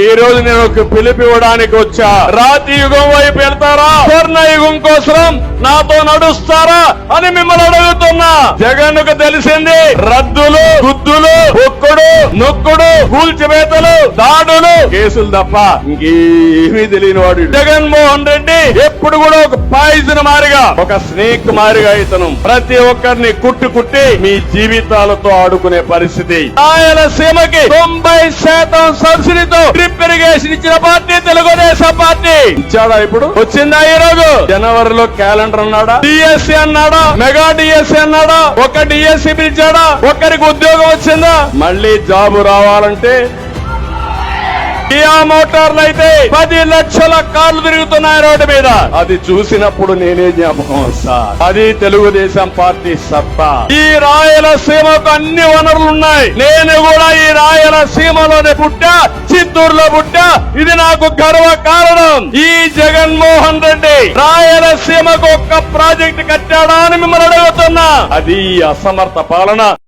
ఈ రోజు నేను ఒక పిలుపు ఇవ్వడానికి వచ్చా. రాతి యుగం వైపు వెళ్తారా, స్వర్ణ యుగం కోసం నాతో నడుస్తారా అని మిమ్మల్ని అడుగుతున్నా. జగన్ కు తెలిసింది రద్దులు, గుద్దులు, ఒక్కుడు, నొక్కుడు, కూల్చివేతలు, దాడులు, కేసులు తప్ప ఇంకేమీ తెలియని వాడు జగన్మోహన్ రెడ్డి. ఎప్పుడు కూడా ఒక పాయిజన్ మారిగా, ఒక స్నేక్ మారిగా ఇతను ప్రతి ఒక్కరిని కుట్టి మీ జీవితాలతో ఆడుకునే పరిస్థితి. రాయలసీమకి 90% సబ్సిడీతో డ్రిప్ ఇరిగేషన్ ఇచ్చిన పార్టీ తెలుగుదేశం పార్టీ. ఇచ్చాడా? ఇప్పుడు వచ్చిందా? ఈ రోజు జనవరిలో క్యాలెండర్ అన్నాడా, డిఎస్సి అన్నాడా, మెగా డిఎస్సి అన్నాడా, ఒక డిఎస్సి పిలిచాడా, ఒక్కరికి ఉద్యోగం వచ్చిందా? మళ్ళీ జాబు రావాలంటే కియా మోటార్లు అయితే 10 లక్షల కార్లు తిరుగుతున్నాయి రోడ్డు మీద. అది చూసినప్పుడు నేనే జ్ఞాపకం వస్తా. అది తెలుగుదేశం పార్టీ సత్తా. ఈ రాయలసీమకు అన్ని వనరులున్నాయి. నేను కూడా ఈ రాయలసీమలోనే పుట్టా, చిత్తూరులో పుట్టా. ఇది నాకు గర్వ కారణం. ఈ జగన్మోహన్ రెడ్డి రాయలసీమకు ఒక్క ప్రాజెక్టు కట్టాడా అని మిమ్మల్ని అడుగుతున్నా. అది అసమర్థ పాలన.